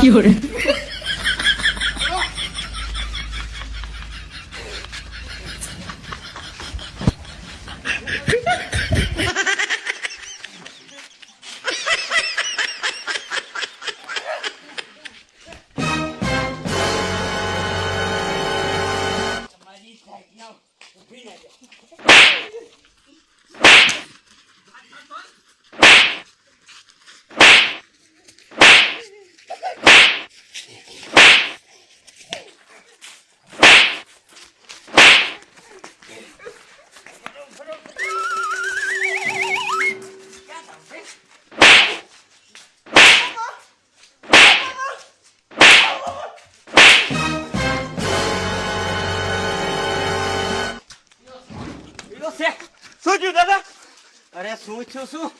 有人。અરે શું છું શું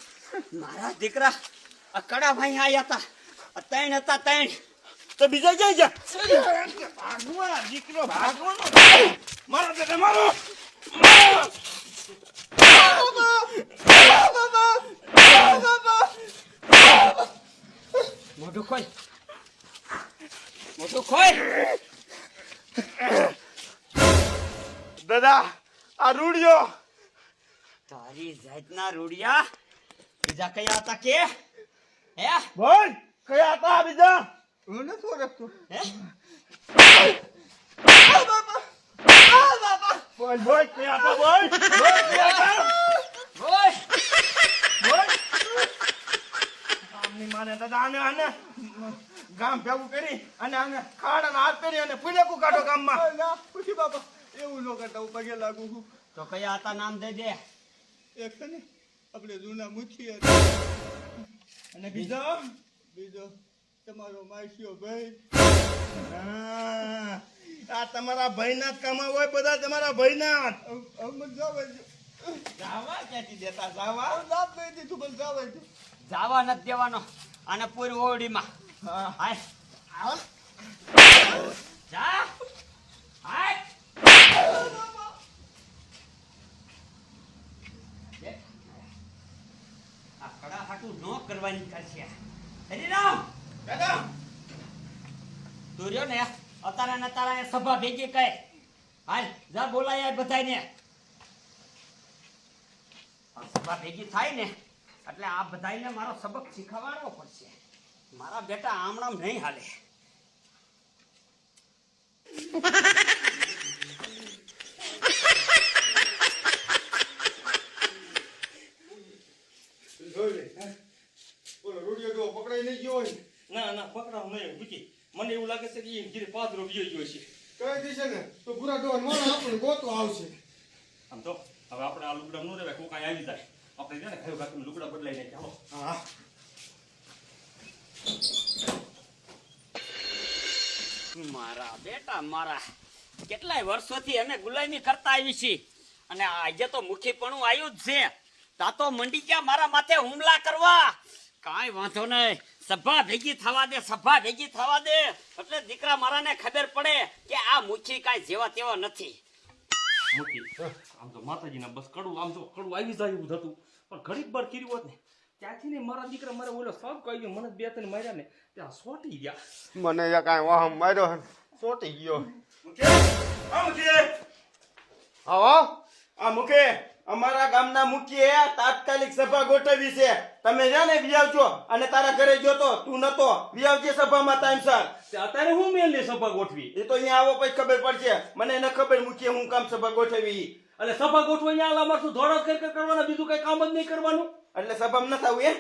મારા દીકરા આ કડા ભાઈ આયા હતા ત્રણ હતા ત્રણ તો બીજા જઈ જા ભાગવા દીકરો ભાગવાનો મારો બેટા મારો મોઢું ખોલ મોઢું ખોલ દાદા આ રૂડિયો તારી જાતના રૂડિયા બીજા કયા હતા કે હે બોલ કયા હતા બીજા હું નથી ઓળખતો હે બોલ બોલ કયા હતા બોલ બોલ કયા હતા બોલ બોલ આમની માને દાદા આને ગામ ભેગું કરી અને આને ખાડાના હાથ પહેરી અને પુલેકું કાઢો ગામમાં ના પૂછી બાપા એવું ન કરતા હું પગે લાગુ છું તો કયા હતા નામ દે દે એક છે ને આપણે જૂના મુઠી અને બીજો બીજો તમારો માસીઓ ભાઈ આ તમારા ભાઈના જ કામા હોય બધા તમારા ભાઈના અમદ જાવા જાવા ક્યાંથી દેતા જાવા રાત નહીં દીધું પણ જાવા દે જાવા નથી દેવાનો અને પૂરી ઓરડીમાં હા હાય આવ જા હાય આ કડા હાટું ન કરવાની કરશે હરીરામ દાદા તું રહ્યો ને અતારા ને તારા સભા ભેગી કહે હાલ જા બોલાય બધાને સભા ભેગી થાય ને એટલે આ બધાને મારો સબક શીખવાડવો પડશે મારા બેટા આમણામ નહીં હાલે બોલો રૂડિયો જો પકડાઈ નહીં ગયો હોય ના ના પકડાવ નહીં મૂકી મને એવું લાગે છે કે એ ઘીરે પાદરો વિયો ગયો છે કઈ દિશે ને તો પૂરા ડોન મારો આપણને ગોતો આવશે આમ તો હવે આપણે આ લુગડા નો રેવાય કોઈ કાંઈ આવી જાય આપણે છે ને ખાયું ખાતું લુગડા બદલાઈ જાય ચાલો હા મારા બેટા મારા કેટલાય વર્ષોથી અમે ગુલામી કરતા આવી છીએ અને આજે તો મુખીપણું આવ્યું જ છે. તા તો મંડી ગયા મારા માથે હુમલા કરવા. કાંઈ વાંધો નહીં, સભા ભેગી થવા દે, સભા ભેગી થવા દે, એટલે દીકરા મારાને ખબર પડે કે આ મુખી કાંઈ જેવા તેવા નથી. મૂકી આમ તો માતાજીના બસ કડું આમ તો કડું આવી જાય એવું થતું, પણ ઘડીક બાર કર્યું હોત ને ત્યાંથી ને મારા દીકરા મારે ઓલો સાપ કહી ગયો, મને બે ત્રણ માર્યા ને ત્યાં સોટી ગયા. મને યા કાંઈ વાહમ માર્યો હે, ચોટી ગયો. આવો. આ મુખે અમારા ગામના મુખીએ તાત્કાલિક સભા ગોઠવી છે. તમે જાને વિયાવજો અને તારા ઘરે ગયો તો તું નતો, વિયાવજે સભામાં ટાઈમસર. અત્યારે હું મેલની સભા ગોઠવી, એ તો અહીંયા આવો પછી ખબર પડશે. મને ન ખબર મુખીએ હું કામ સભા ગોઠવી. એટલે સભા ગોઠવા અહીંયા આલા શું ધોળા કરવાના, બીજું કઈ કામ જ નહીં કરવાનું. એટલે સભામાં ન થવું એ?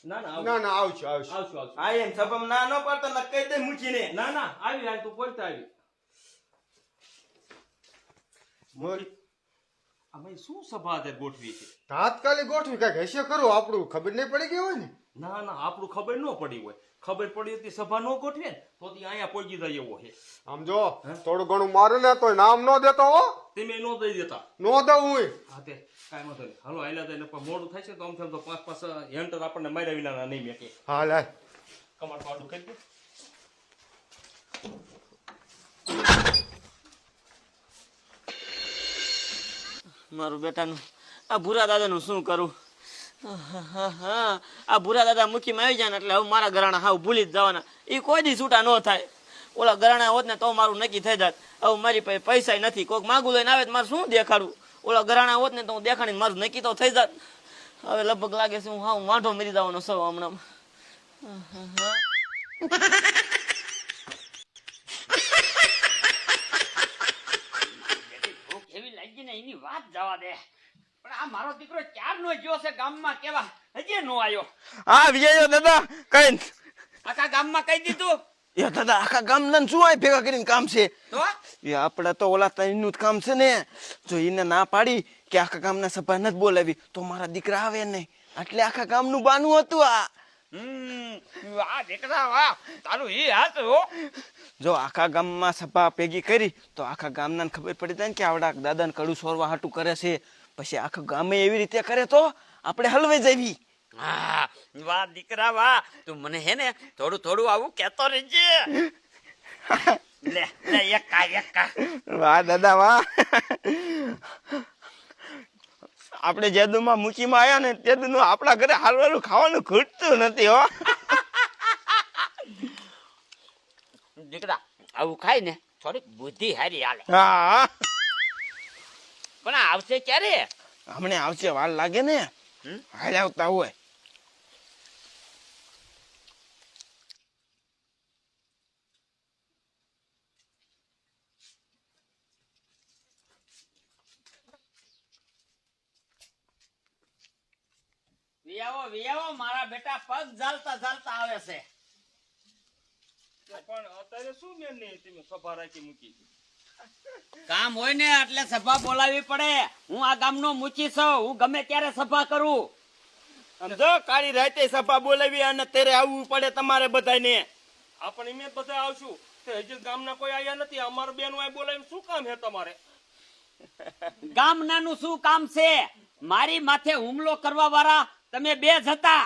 ના ના ના ના આવશું આવશું. આવશું આવશું. હા એમ સભામાં ના ન પાડતા ન કહી દે મુખીને. ના ના આવી હાલ તું પોલતા આવી. અમે શું સભા અત્યારે ગોઠવી છે? તાત્કાલિક ગોઠવી કાંઈક હશે ખરું, આપણું ખબર નહીં પડી ગઈ હોય ને. ના ના આપણું ખબર ન પડી હોય, ખબર પડી હતી સભા ન ગોઠવે ને તો અહીંયા પહોંચી જાય એવો છે. આમ જો થોડું ઘણું મારું ને તો નામ ન દેતો હો, તમે ન દઈ દેતા. ન દઉં હું. હા તે કાંઈ વાંધો નહીં, હાલો હાલ્યા જાય પણ મોડું થાય છે તો આમ તો 5 હેન્ટર આપણને માર્યા વિના નહીં મેકે. હા લાય. કમાડ પાડું કરી દે. મારું બેટાનું આ ભૂરા દાદાનું શું કરું? આ ભૂરા દાદા મુખીમાં આવી જાય ને એટલે હવે મારા ઘરાણા હાવ ભૂલી જ જવાના. એ કોઈ દી છૂટા ન થાય. ઓલા ઘરાણા હોત ને તો મારું નક્કી થઈ જાત. હવે મારી પાસે પૈસા નથી, કોઈક માગું લઈને આવે તો મારે શું દેખાડવું? ઓલા ઘરાણા હોત ને તો હું દેખાડીને મારું નક્કી તો થઈ જાત. હવે લગભગ લાગે છે હું હાવ વાંઢો મરી જવાનો સૌ હમણાં. એવી લાગી ને એની વાત જવા દે, પણ આ મારો દીકરો ચાર નો ગયો છે ગામમાં, કેવા હજી નો આવ્યો. હા વિજય દાદા કઈ આખા ગામમાં કહી દીધું. એ દાદા આખા ગામના શું આ ભેગા કરીને કામ છે? તો એ આપણે તો ઓલા તઈનું જ કામ છે ને. જો એને ના પાડી કે આખા ગામના સભા નથી બોલાવી તો મારા દીકરા આવે નહીં, એટલે આખા ગામનું બાનું હતું આ. વાહ દીકરા વાહ, તારું ઈ હાથ હો. જો આખા ગામમાં સભા ભેગી કરી તો આખા ગામના ખબર પડી જાય ને કે આવડા દાદાને કડું સોરવા હાટું કરે છે. પછી આખા ગામે એવી રીતે કરે તો આપણે હલવાઈ જવી. હા વાહ દીકરા વાહ, તું મને હે ને થોડું થોડું આવું કેતો રહેજે. લે લે એકા. વાહ દાદા વાહ. આપણે જેદુમાં મૂકીમાં આવ્યા ને તેદુનું આપણા ઘરે હાલવાનું ખાવાનું ઘૂટતું નથી હો. દીકરા આવું ખાય ને થોડીક બુદ્ધિ હારી હાલે. હા પણ આ આવશે ક્યારે? હમણે આવશે, વાર લાગે ને. હાલ આવતા હોય. વિયાવો મારા બેટા પગ ઝાલતા ઝાલતા આવે છે. પણ અત્યારે શું મેલની તમે સભા રાખી મૂકી? કામ હોય ને એટલે સભા બોલાવી પડે. હું આ ગામનો મુખી છું, હું ગમે ત્યારે સભા કરું. સમજો કાળી રાતે સભા બોલાવી અને તેરે આવવું પડે તમારે બધાને. આપણે મેં બધા આવશું તે હજી ગામના કોઈ આયા નથી. અમારું બેનું આ બોલાવીને શું કામ છે તમારે? ગામનાનું શું કામ છે? મારી માથે હુમલો કરવા વાળા તમે બે જ હતા.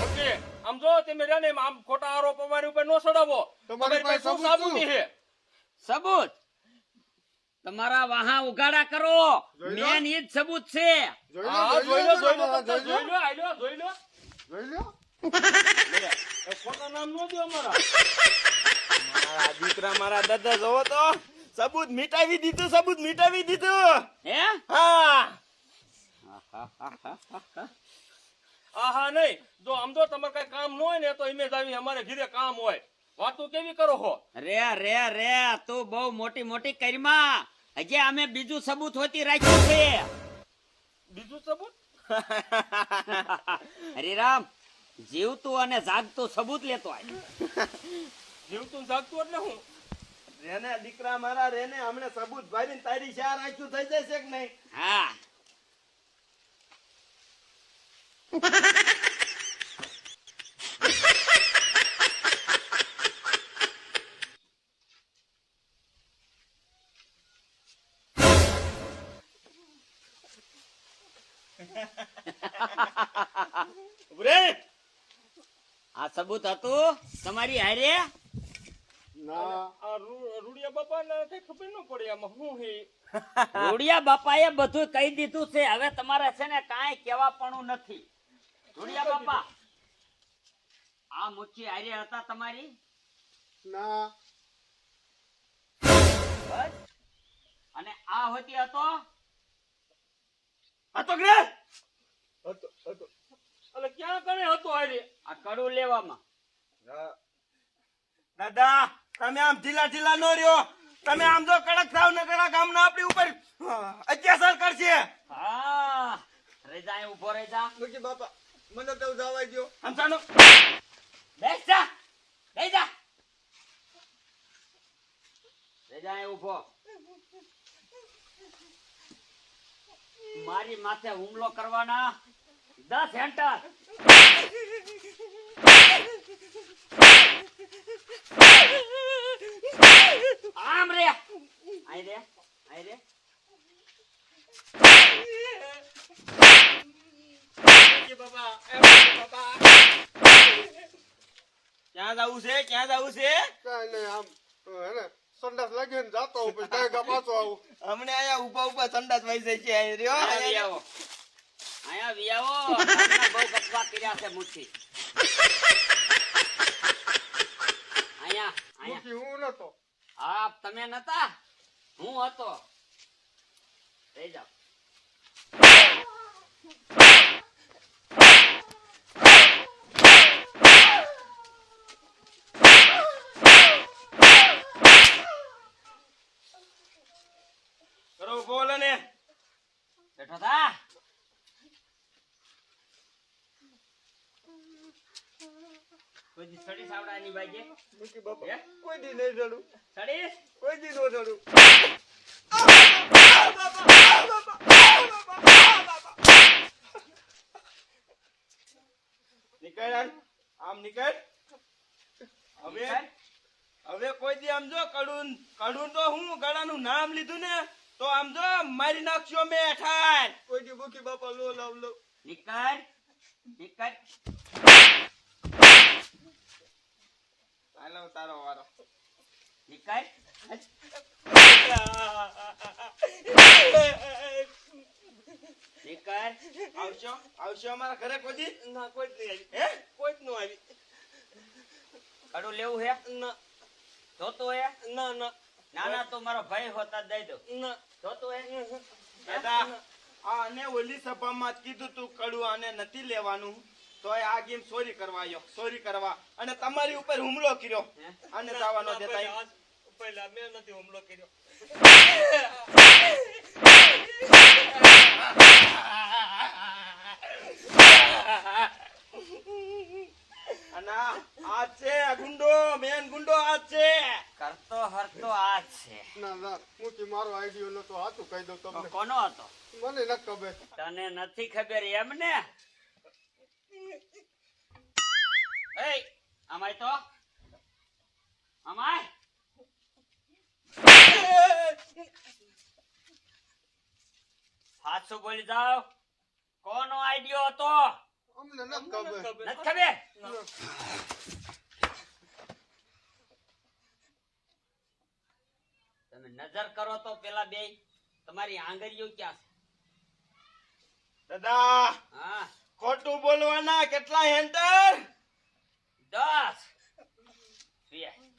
ઓકે આમ જો તમે રહ્યા ને આમ ખોટા આરોપ અમારી ઉપર નો ચડાવો. તમારી પાસે શું સબૂત સાબુતી શું? છે? સબૂત તમારા વાહા ઉગાડા કરો. જોઈ લો. મેન ઈ જ સબૂત છે. હા જોઈ લો જોઈ લો જોઈ લો. જોઈ લો આલ્યો જોઈ લો. જોઈ લો. એ ખોટા નામ નો દો અમારા. મારા દીકરા મારા દાદા જોવો તો સબૂત મિટાવી દીધું, સબૂત મિટાવી દીધું. હે હા આહા નહીં, જો આમ જો તમારે કઈ કામ ન હોય ને તો ઇમેજ આવી અમારે ઘીરે કામ હોય. વાતો કેવી કરો છો? રે તું બહુ મોટી મોટી કરીમાં. હજી અમે બીજું સબૂત હોતી રાખ્યું છે. બીજું સબૂત? હરિરામ જીવતું અને જાગતું સબૂત લેતો આય. જીવતું જાગતું એટલે હું? રેને દીકરા મારા રેને હમણે સબૂત ભરીને તારી શા રાખ્યું થઈ જશે કે નહીં? હા ઉભરે. આ સબૂત હતું તમારી હારે? ના આ રૂડિયા બાપાને કઈ ખબર ન પડે આમાં શું હે. રૂડિયા બાપાએ બધું કહી દીધું છે. હવે તમારે છે ને કાંઈ કહેવાપણું નથી. રૂડિયા બાપા, આ મુચ્છી હારે હતા તમારી? ના બસ. અને આ હોતી હતો? હતો કે નહીં? એટલે ક્યાં કણે હતો આરે? આ કડું લેવામાં. દાદા તમે આમ ઢીલા ઢીલા નો રહ્યો. તમે આમ જો કડક થાવ ને કડા ગામના આપણી ઉપર અત્યાચાર કરશે. હા, રેજા ઉભો રેજા. મુખી બાપા મને તો જવા દો. સમજાણો? બેસ જા, બેસ જા. રેજા ઉભો. મારી માથે હુમલો કરવાના 10 એન્ટર. આમ રે, આઈ રે, આઈ રે. ક્યાં જવું છે? ક્યાં જવું છે? કાંઈ નહીં આમ હે ને સંડાસ લાગી ને જાતો હું પછી ડાયરેક્ટ પાછો આવું. હમણે અહીંયા ઉભા ઉભા સંડાસ વહી જાય છે. અહીં રહ્યો. અહીંયા વી આવો. ગામના બહુ ગપવા કર્યા છે મુઠ્ઠી. અહીંયા, અહીંયા. મુખી હું નતો. હા, તમે નતા? હું હતો. રહી જાઓ. કરો બોલો ને. બેઠો થા. કોઈ દી સડીશ આવડાની બાજે? મુખી બાપા હે? કોઈ દી નહીં ચડું. સડીશ? કોઈ દી નો ચડું. નીકળ હાલ. આમ નીકળ. હવે કોઈ દી આમ જો કડું કડું તો હું ગળાનું નામ લીધું ને તો આમ જો મારી નાખશો મેં ઠાર. કોઈ દી મુખી બાપા લો લાવ લો. નીકળ. નીકળ. હાલો તારો વારો. નીકળ. નીકળ. આવશો આવશો અમારા ઘરે કોઈ દી? ના કોઈ જ નહીં આવી. હે? કોઈ જ ન આવી. કડું લેવું હે? ના જોતું હે? ના ના નાના તો મારો ભાઈ હોતા દઈ દો. ના. જોતું હે? દાદા આને ઓલી સભામાં જ કીધું તું કડું આને નથી લેવાનું તોય આ ગેમ ચોરી કરવા આવ્યો. ચોરી કરવા અને તમારી ઉપર હુમલો કર્યો. આને જવા ન દેતા. પહેલા મેં નથી હુમલો કર્યો. અને આ છે ગુંડો મેન ગુંડો આ છે. કરતો હરતો આ જ છે. ના ના મુખી મારો આઈડિયો નતો. હાથું કહી દઉં તો તમને. કોનો હતો? મને ન ખબર. તને નથી ખબર એમ ને? એ અમાય તો અમાય સાચું બોલી જાઓ. કોનો આઈડિયો હતો? અમને ન ખબર. નથી ખબર? તમે નજર કરો તો પેલા બે તમારી આંગળીઓ ક્યાં છે? દાદા હા, ખોટું બોલવાના કેટલા હેન્ટર? 10. 20.